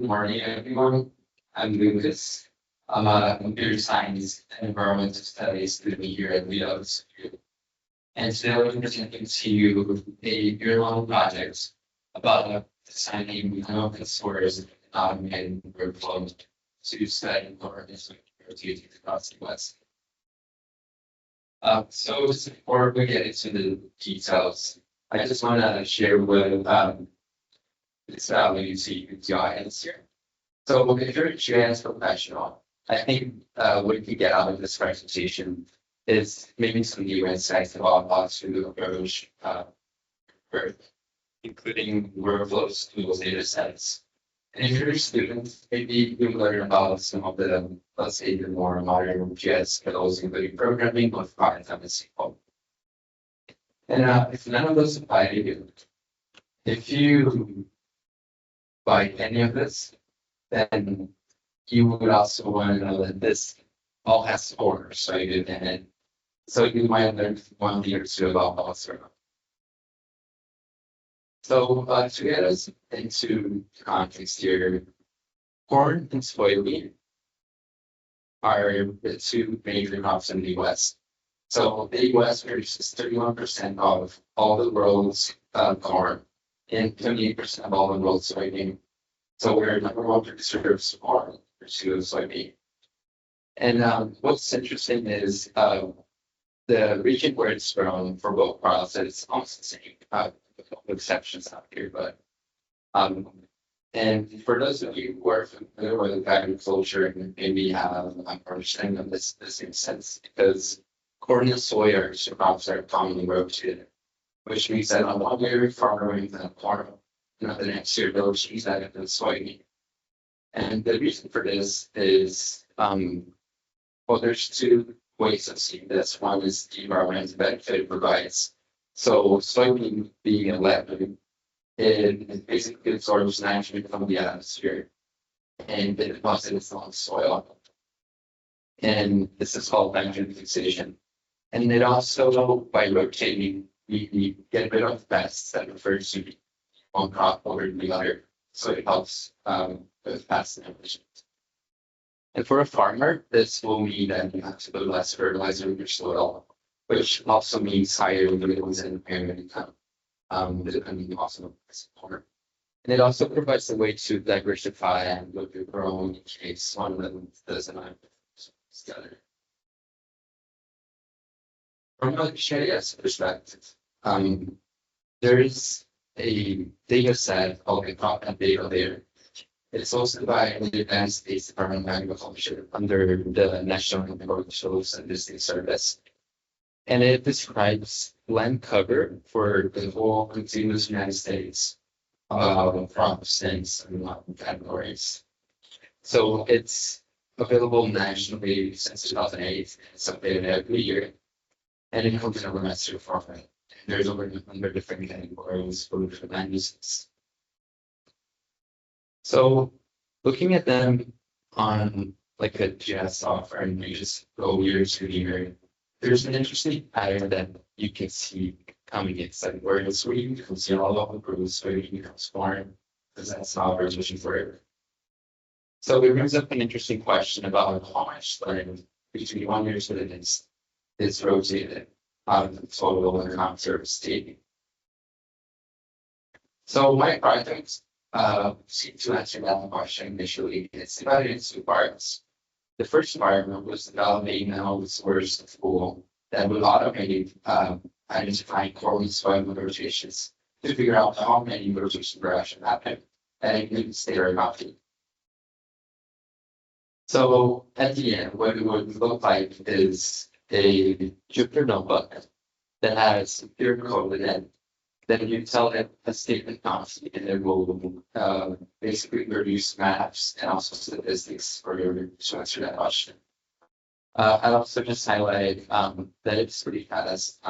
Good morning, everyone. I'm Lucas. I'm a computer science and environmental studies student here at the Institute. And today I'm presenting to you a year-long project about designing an open source and workflow to study environmental activities across the West. So just before we get into the details, I just want to share with this value to the audience here. So if you're a GIS professional, I think what you can get out of this presentation is maybe some new insights about how to approach Earth, including workflows, tools, data sets. And if you're a student, maybe you can learn about some of the, let's say, the more modern GIS skills, including programming with Python and SQL. And if none of those apply to you, if you buy any of this, then you would also want to know that this all has scores, so you can, so you might learn one thing or two about also. So to get us into context here, corn and soybean are the two major crops in the US. So the US produces 31% of all the world's corn and 28% of all the world's soybean. So we're number one producer of corn, pursue soybean. And what's interesting is the region where it's grown for both crops is almost the same, with a couple exceptions out here. But and for those of you who are familiar with agriculture and maybe have an understanding of this makes sense because corn and soy are two crops that are commonly rotated, which means that on one year farmer the corn, the next year they'll choose that into soybean. And the reason for this is well, there's two ways of seeing this. One is the environmental benefit it provides. So soybean being a legume, it basically absorbs nitrogen from the atmosphere and it deposits on soil. And this is called nitrogen fixation. And it also, by rotating, we get rid of pests that refers to one crop over the other. So it helps with pest and emissions. And for a farmer, this will mean that you have to put less fertilizer in your soil, which also means higher yields and parent income, depending also on the farmer. And it also provides a way to diversify what you're growing in case one of them doesn't have together. From a GIS perspective, there is a data set called a crop and data layer. It's hosted by the United States Department of Agriculture under the National Agricultural Statistics Service. And it describes land cover for the whole contiguous United States crops and some categories. So it's available nationally since 2008. It's updated every year. And it comes in a master format. There's over 100 different categories for different land uses. So looking at them on like a GIS software and you just go year to year, there's an interesting pattern that you can see coming in. It's like where it's where you can see all of the groups where you can form because that's how we're switching forever. So it brings up an interesting question about how much learning between 1 year to the next is rotated out of the total and conserved state. So my project to answer that question initially, it's divided into two parts. The first part was developing an open source tool that would automate identifying corn and soybean rotations to figure out how many rotations were actually happening and include state or county. So at the end, what it would look like is a Jupyter notebook that has pure code in it. Then you tell it a statement constantly, and it will basically produce maps and also statistics for you to answer that question. I'll also just highlight that it's pretty fast.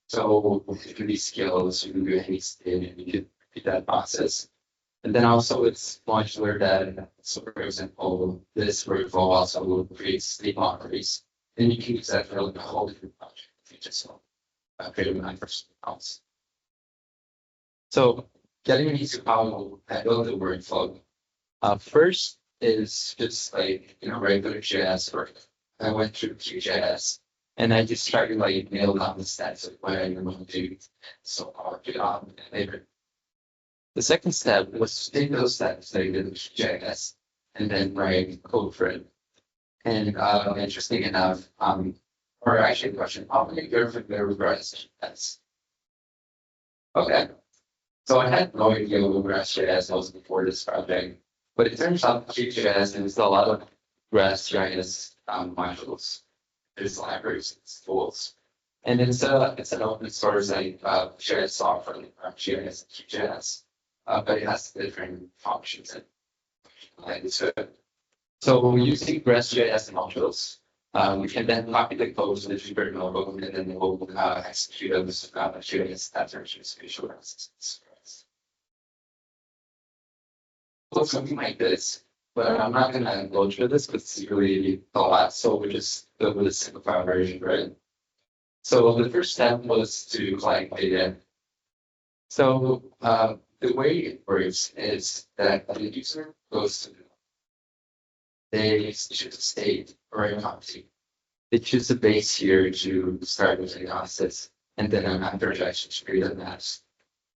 So it can be skills, you can do any state, and you can repeat that process. And then also it's modular that, so for example, this workflow also will create state lotteries. And you can use that for like a whole different project if you just create a first accounts. So getting into how I build the workflow, First is just like, regular GIS work. I went through QGIS and I just started like nail down the stats of what I want to do. So I'll get on later. The second step was to take those steps that I did in QGIS and then write code for it. And interesting enough, or actually, question: how many of you are familiar with GIS? Okay, so I had no idea what GIS was before this project, but it turns out GIS is a lot of GIS modules. There's libraries, it's tools, and it's an open source like GIS software like GIS and QGIS, but it has different functions and so using GIS modules, we can then copy the code to the Jupyter notebook, and then we'll execute those GIS patterns with visual assistance. So something like this, but I'm not gonna go through this because it's really a lot. So we just go with a simplified version, right? So the first step was to collect data. So the way it works is that the user goes to they choose a state or a county. They choose a base here to start with analysis, and then an after projection period of maps.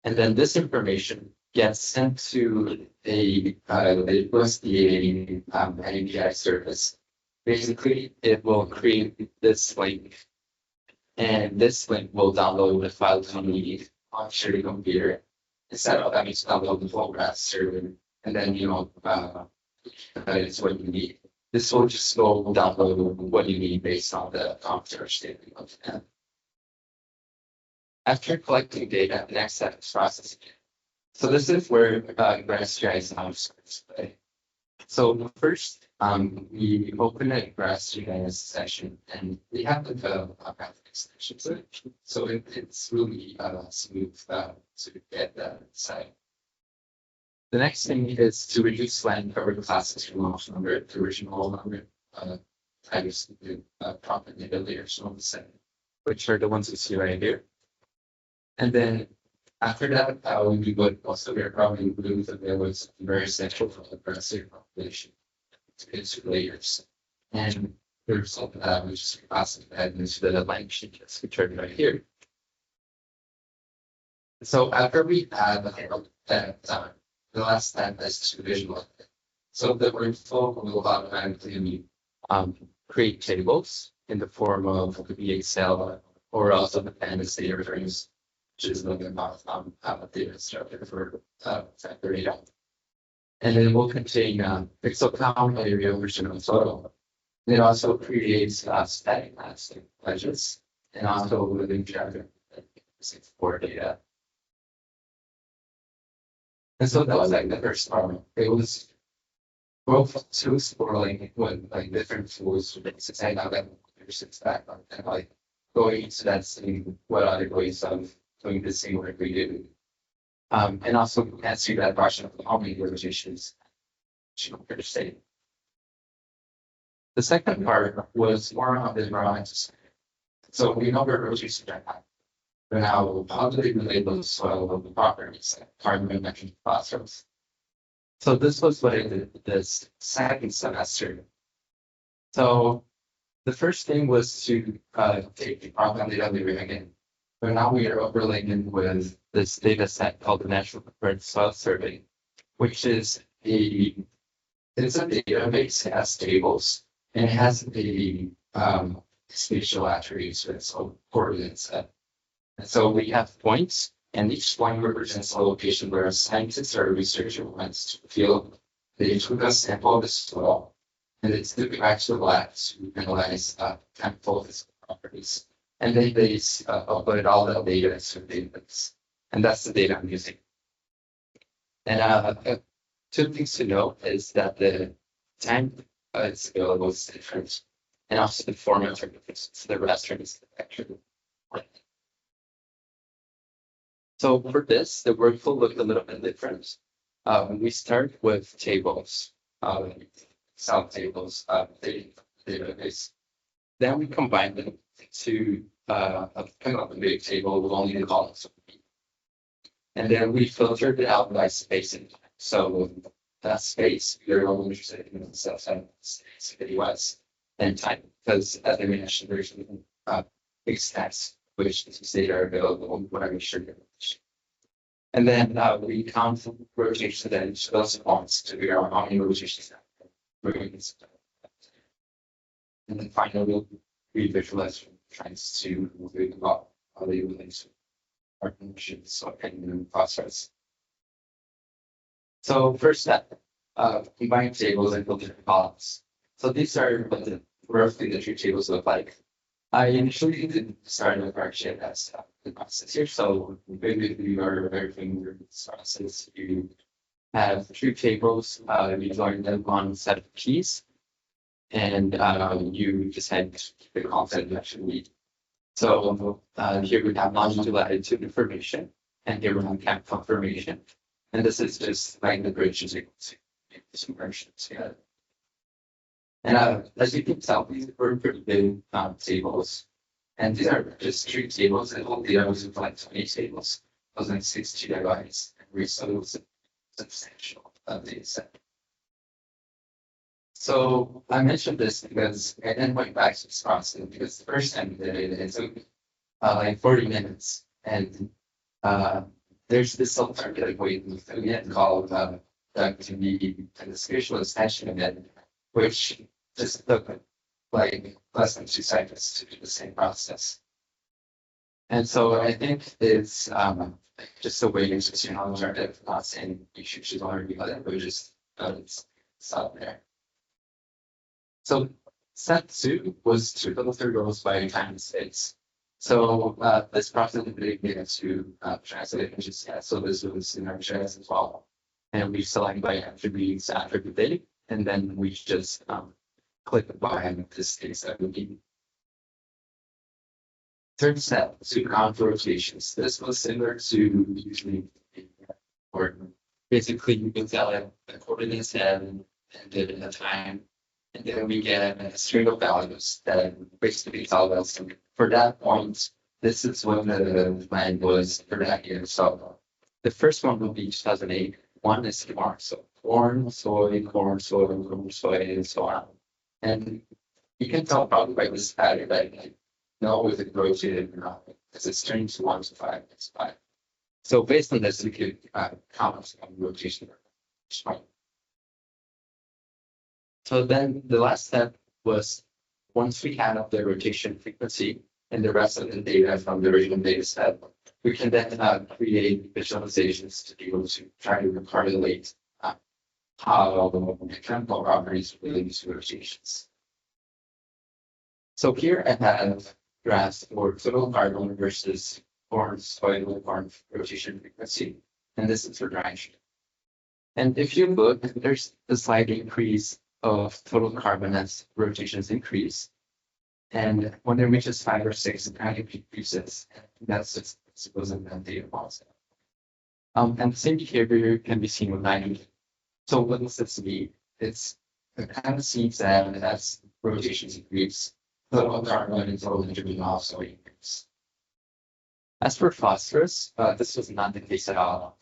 And then this information gets sent to a USDA API service. Basically, it will create this link, and this link will download the files you need on your computer. Instead of having to download the full raster, and then it's what you need. This will just go download what you need based on the computer state of the app. After collecting data, the next step is processing it. So this is where GIS now starts to play. So first, we open a GIS session, and we have to develop a graphic extension. So it's really smooth to get that site. The next thing is to reduce land cover classes from off number to original number types property layers on the set, which are the ones you see right here. And then after that, we would also probably believe that there was very essential for the aggressive population to its layers. And the result of that was just classified into the line changes, which are right here. So after we add that the last step is to visualize it. So the workflow will automatically create tables in the form of the Excel or also the pandas data frames, which is looking about a data structure for factor data. And it will contain pixel count, area, version of total. It also creates static maps like wedges and also living traffic for data. And so that was like the first part. It was both tools for like different tools to say how that sits back and like going into that same what other ways of doing the same work we do. And also answering that question of how many limitations should state. The second part was more on the environmental side. So we know we're reducing that. But now, how do they relate those soil properties like carbon and nitrogen phosphorus? So this was what I did this second semester. So the first thing was to take the problem data library again. But now we are overlaying with this data set called the National Preferred Soil Survey, which is it's a database, it has tables, and it has a spatial attributes with so coordinates. And so we have points, and each point represents a location where a scientist or a researcher wants to field. They took a sample of the soil, and it's the actual lab to analyze chemical physical properties. And then they uploaded all the data into the database. And that's the data I'm using. And two things to note is that the time it's available is different. And also the formats are different. So the raster is actually. So for this, the workflow looked a little bit different. We start with tables, Excel tables, database. Then we combine them to come up with a big table with only the columns. And then we filtered it out by spacing. So that space. They're only interested in the south side of the US and time, because as I mentioned, there's big stacks which these data are available whenever you're. And then we count rotations then to those points to figure out how many rotations we're going to. And then finally, we visualize trends to move about how they relate to our conditions, so and phosphorus. So first step, combine tables and filter columns. So these are what roughly the two tables look like. I initially didn't start with our GIS the process here. So maybe you are very familiar with this process. You have two tables, you join them on a set of keys, and you decide the content you actually need. So here we have longitude, latitude information, and here we have cap confirmation. And this is just like the bridge is equal to this conversion together. And as you can tell, these are pretty big tables. And these are just three tables, and all the others are like 20 tables. Those are like 60 gigabytes, and we're so substantial data set. So I mentioned this because I then went back to this process because the first time we did it, it took like 40 minutes. And there's this alternative way to do it called to be the spatial extension of it, which just took like less than 2 seconds to do the same process. And so I think it's just a way to use an alternative, not saying you should choose one or the other, but just it's out there. So step 2 was to filter rows by time and space. So this process is really needed to translate into GIS. So this was in our GIS as well. And we select by attributes, attribute date, and then we just click by this case that we need. Third step, to count rotations. This was similar to usually, or basically you can tell it the coordinates and did a time, and then we get a string of values that basically tell us for that point, this is when the land was for that year. So the first one will be 2008. One is corn, so corn, soy, corn, soy, corn, soy, and so on. And you can tell probably by this pattern that I know if it rotated or not, because it's turning to 1 to 5, it's 5. So based on this, we could count on rotation. So then the last step was once we had up the rotation frequency and the rest of the data from the original data set, we can then create visualizations to be able to try to correlate how the chemical properties relate to rotations. So here I have graphs for total carbon versus corn, soil, corn rotation frequency, and this is for nitrogen. And if you look, there's a slight increase of total carbon as rotations increase. And when it reaches 5 or 6, it kind of decreases. That's just supposing that data policy. And the same behavior can be seen with nitrogen. So what does this mean? It kind of seems that as rotations increase, total carbon and total nitrogen also increase. As for phosphorus, this was not the case at all.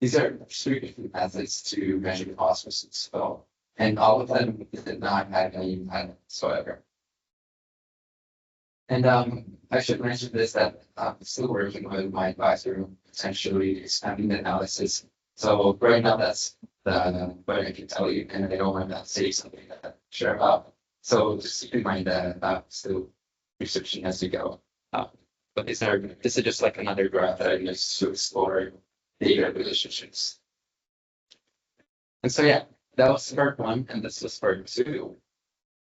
These are 3 different methods to measure phosphorus in soil, and all of them did not have any impact whatsoever. And I should mention this that I'm still working with my advisor, potentially expanding the analysis. So right now that's what I can tell you, and I don't want to say something that I share about. So just keep in mind that I'm still researching as we go. But this is just like another graph that I use to explore data relationships. And so yeah, that was part 1, and this was part 2.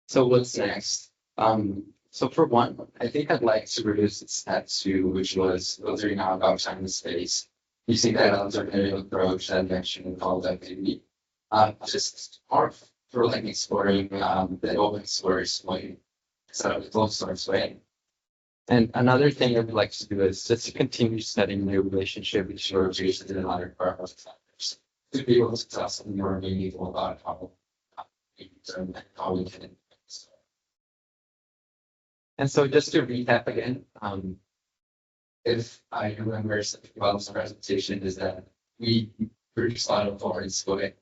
So what's next? So for 1, I think I'd like to reduce step 2, which was filtering out about time and space, using that alternative approach that I mentioned called activity. Just more for like exploring the open source way instead of the closed source way. And another thing I'd like to do is just to continue studying the relationship between rotations and other carbon factors to be able to tell something more meaningful about how we can. And so just to recap again, if I remember something about this presentation is that we produce a lot of corn, soy,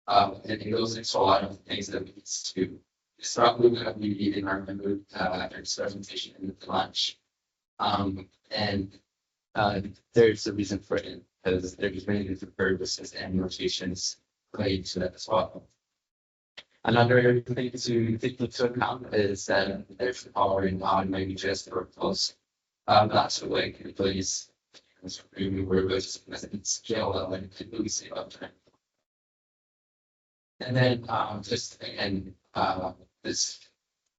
And it goes into a lot of things that we need to. It's probably going to be in our mood after this presentation and the lunch. And there's a reason for it because there's many different purposes and notations related to that as well. Another thing to take into account is that there's the power in maybe just workflows. That's the way employees remove scale that when it really save up time. And then just again, this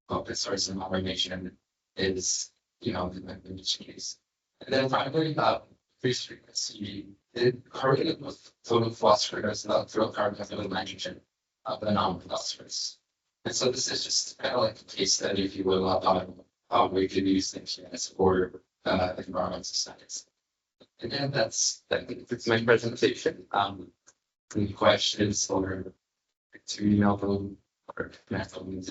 open source and automation is, you know, the case. And then finally, freeze frequency. It correlated with total phosphorus, total carbon, total nitrogen of the non-phosphorus. And so this is just kind of like a case study, if you will, about how we could use things for environmental studies. And then that's my presentation. Any questions or to email them or connect them.